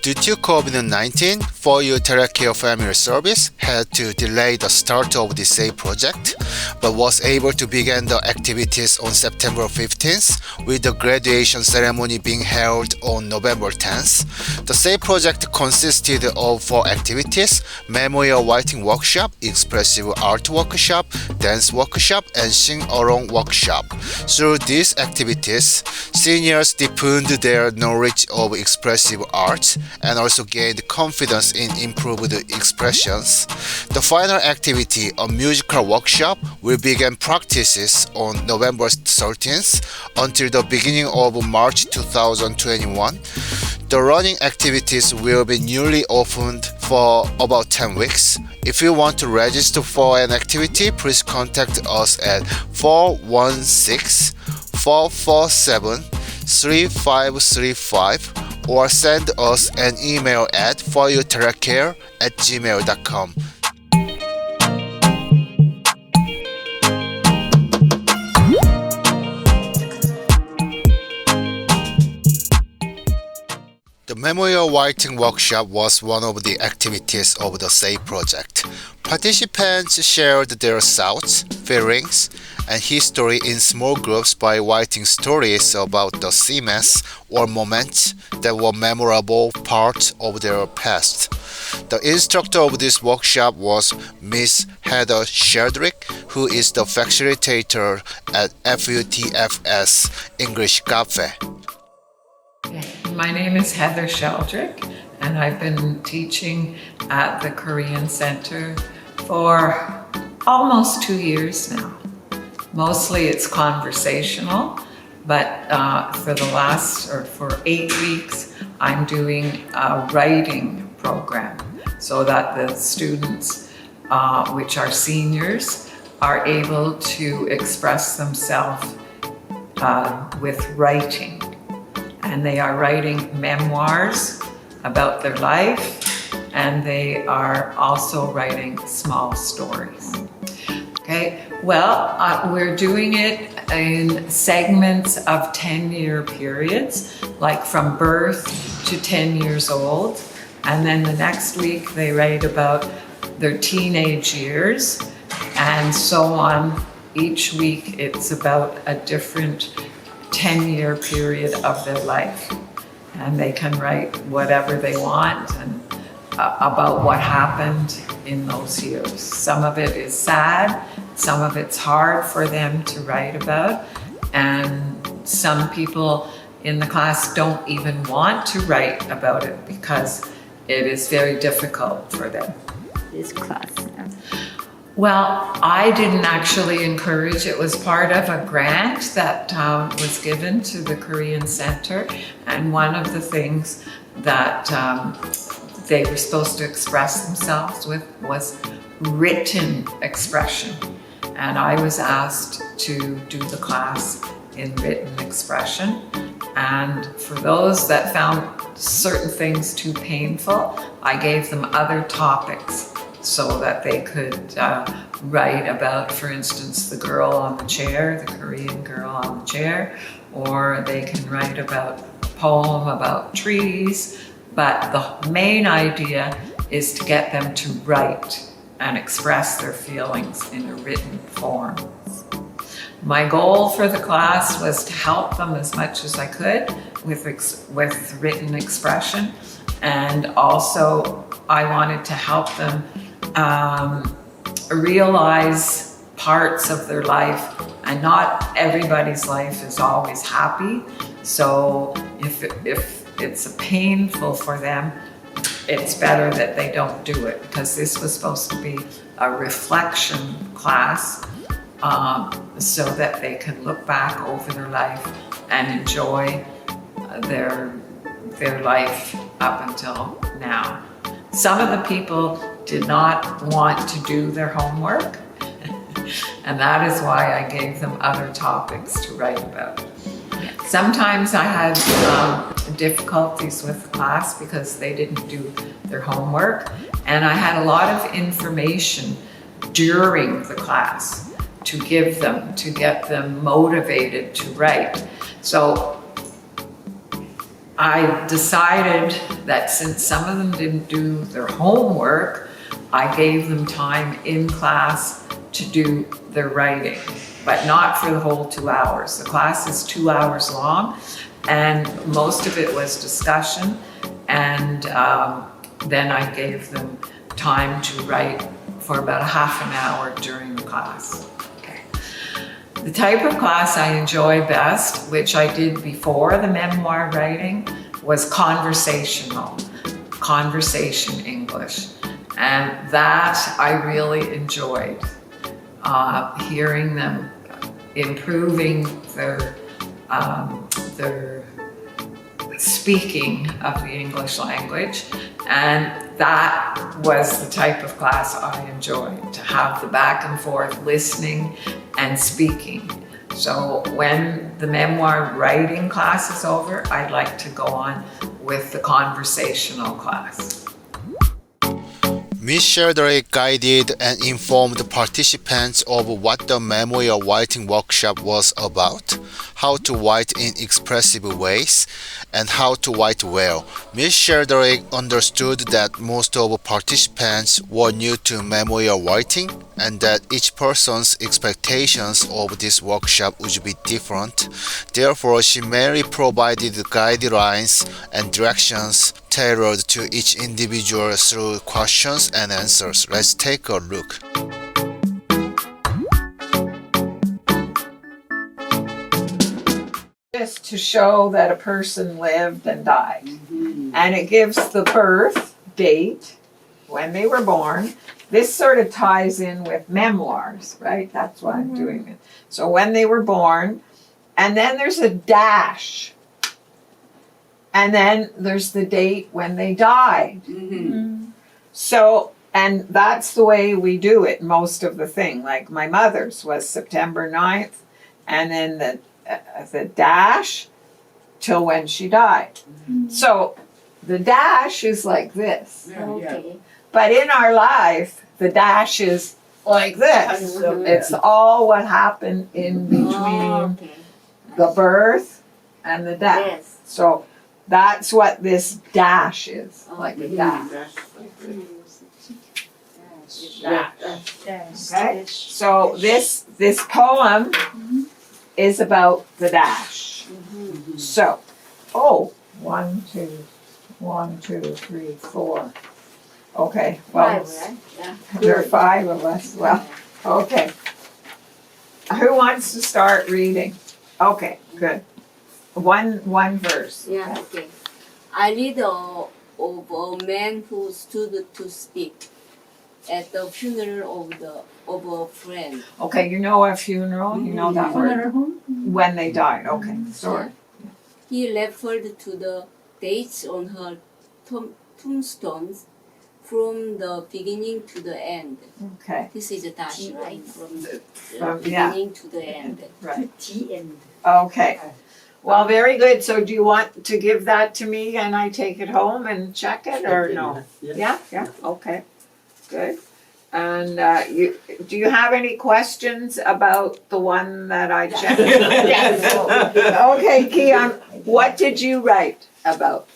Due to COVID-19, FUTFS Family Service had to delay the start of the SEY project, but was able to begin the activities on September 15th, with the graduation ceremony being held on November 10th. The SEY project consisted of 4 activities: Memoir writing workshop, expressive art workshop, dance workshop, and sing-along workshop. Through these activities, seniors deepened their knowledge of expressive art and also gained confidence in improved expressions. The final activity, a musical workshop, will begin practices on November 13th until the beginning of March 2021. The running activities will be newly opened for about 10 weeks. If you want to register for an activity, please contact us at 416-447-3535 or send us an email at futfs@gmail.com. The Memoir writing workshop was one of the activities of the SEY project. Participants shared their thoughts, feelings, and history in small groups by writing stories about the themes or moments that were memorable parts of their past. The instructor of this workshop was Miss Heather Sheldrick, who is the facilitator at FUTFS English Cafe. My name is Heather Sheldrick, and I've been teaching at the Korean Center for almost 2 years now. Mostly it's conversational, but for 8 weeks, I'm doing a writing program so that the students, which are seniors, are able to express themselves with writing. And they are writing memoirs about their life, and they are also writing small stories. Okay, well, we're doing it in segments of 10-year periods, like from birth to 10 years old. And then the next week they write about their teenage years, and so on. Each week it's about a different 10-year period of their life, and they can write whatever they want and about what happened in those years. Some of it is sad, some of it's hard for them to write about, and some people in the class don't even want to write about it because it is very difficult for them. This class. Well, I didn't actually encourage. It was part of a grant that was given to the Korean Center, and one of the things that they were supposed to express themselves with was written expression. And I was asked to do the class in written expression. And for those that found certain things too painful, I gave them other topics so that they could write about, for instance, the girl on the chair, the Korean girl on the chair, or they can write about a poem about trees. But the main idea is to get them to write and express their feelings in a written form. My goal for the class was to help them as much as I could with written expression, and also I wanted to help them realize parts of their life, and not everybody's life is always happy. So if it's painful for them, it's better that they don't do it, because this was supposed to be a reflection class, so that they can look back over their life and enjoy their life up until now. Some of the people did not want to do their homework, and that is why I gave them other topics to write about. Sometimes I had difficulties with the class because they didn't do their homework, and I had a lot of information during the class to give them, to get them motivated to write. So I decided that since some of them didn't do their homework, I gave them time in class to do their writing, but not for the whole 2 hours. The class is 2 hours long, and most of it was discussion, and then I gave them time to write for about a half an hour during the class. Okay. The type of class I enjoy best, which I did before the memoir writing, was conversational, conversation English. And that I really enjoyed, hearing them improving their speaking of the English language. And that was the type of class I enjoyed, to have the back and forth listening and speaking. So when the memoir writing class is over, I'd like to go on with the conversational class. Ms. Sheldrake guided and informed participants of what the memoir writing workshop was about, how to write in expressive ways, and how to write well. Ms. Sheldrake understood that most of participants were new to memoir writing and that each person's expectations of this workshop would be different. Therefore, she mainly provided guidelines and directions tailored to each individual through questions and answers. Let's take a look. Just to show that a person lived and died. And it gives the birth date, when they were born. This sort of ties in with memoirs, right? That's why I'm doing it. So when they were born, and then there's a dash. And then there's the date when they died. So, and that's the way we do it, most of the thing. Like my mother's was September 9th, and then the dash till when she died. So the dash is like this. Okay. But in our life, the dash is like this. It's all what happened in between the birth and the death. Yes. So that's what this dash is, like a dash. Okay? So this poem is about the dash. So, 1, 2, 3, 4. Okay, well, there are 5 of us. Well, okay. Who wants to start reading? Okay, good. One verse. Yeah, okay. I read of a man who stood to speak at the funeral of a friend. Okay, you know a funeral? You know that word? When they died. Okay, sorry. He referred to the dates on her tombstones from the beginning to the end. Okay. This is a dash, right? From the yeah. beginning to the end. Right. The end. Okay. Well, very good. So do you want to give that to me and I take it home and check it or no? Yeah? Yeah? Okay. Good. And do you have any questions about the one that I checked? Okay, Keon, what did you write about?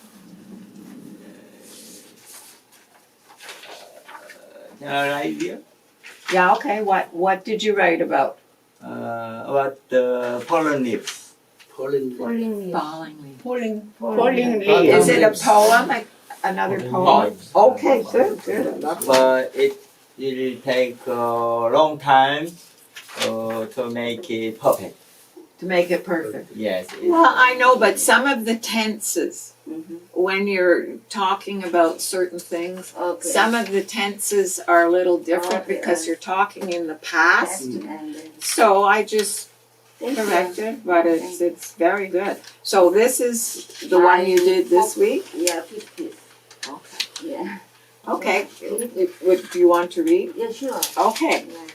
No idea. Yeah, okay. What did you write about? About the pollen leaves. Falling leaves. Falling Is it a poem? Like another poem? Okay, good, good. But it will take a long time to make it perfect. To make it perfect. Yes. Well, I know, but some of the tenses, Mhm. when you're talking about certain things, Okay. some of the tenses are a little different Okay. because you're talking in the past. And then, So I just thank you. corrected, but it's very good. So this is the one you did this week? Yeah, 50. Okay. Yeah. Okay. Do you want to read? Yeah, sure. Okay. Yeah.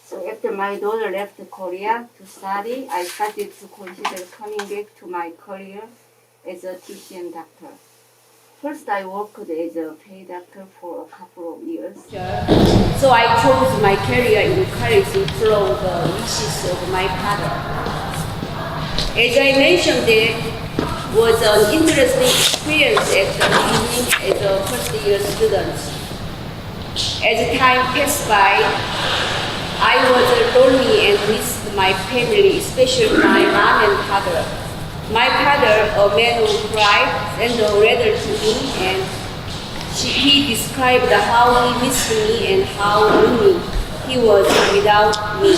So after my daughter left Korea to study, I started to consider coming back to my career as a TCM doctor. First, I worked as a paid doctor for a couple of years. So I chose my career in college to follow the wishes of my father. As I mentioned, it was an interesting experience at the beginning as a first-year student. As time passed by, I was lonely and missed my family, especially my mom and father. My father, a man who cried, sent a letter to me, and he described how he missed me and how lonely he was without me.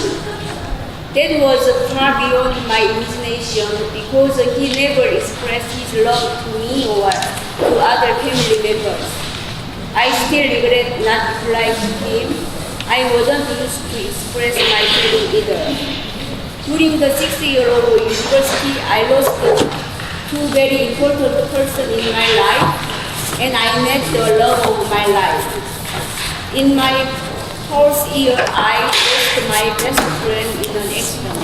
That was far beyond my imagination because he never expressed his love to me or to other family members. I still regret not replying to him. I wasn't used to express my feeling either. During the 6 year of university, I lost two very important persons in my life, and I met the love of my life. In my fourth year, I lost my best friend in an accident.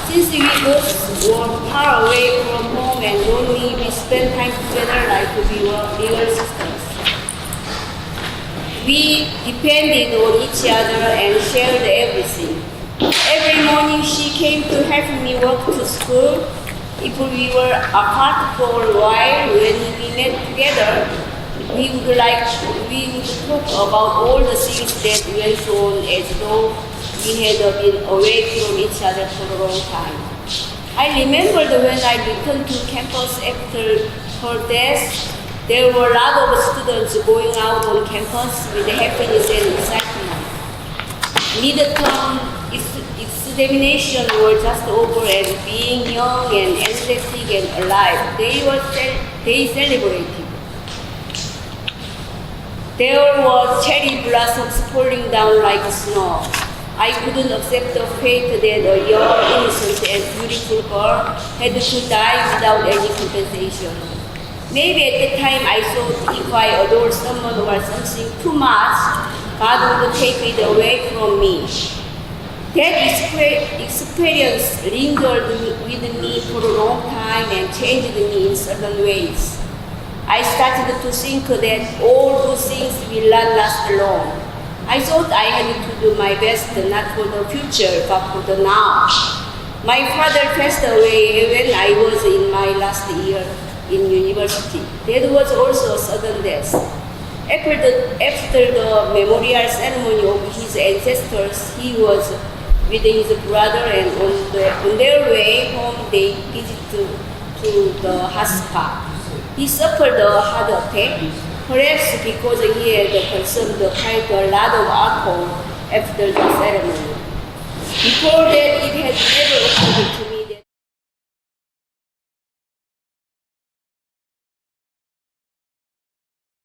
Since we both were far away from home and lonely, we spent time together like we were real sisters. We depended on each other and shared everything. Every morning she came to help me walk to school. If we were apart for a while, when we met together, we would talk about all the things that went on as though we had been away from each other for a long time. I remembered when I returned to campus after her death, there were a lot of students going out on campus with happiness and excitement. Midterm examinations were just over, and being young and energetic and alive, they celebrated. There were cherry blossoms falling down like snow. I couldn't accept the fate that a young, innocent, and beautiful girl had to die without any compensation. Maybe at the time I thought if I adored someone or something too much, God would take it away from me. That experience lingered with me for a long time and changed me in certain ways. I started to think that all those things will not last long. I thought I had to do my best, not for the future, but for the now. My father passed away when I was in my last year in university. That was also a sudden death. After the memorial ceremony of his ancestors, he was with his brother, and on their way home they visited to the hospital. He suffered a heart attack, perhaps because he had consumed quite a lot of alcohol after the ceremony. Before that, it had never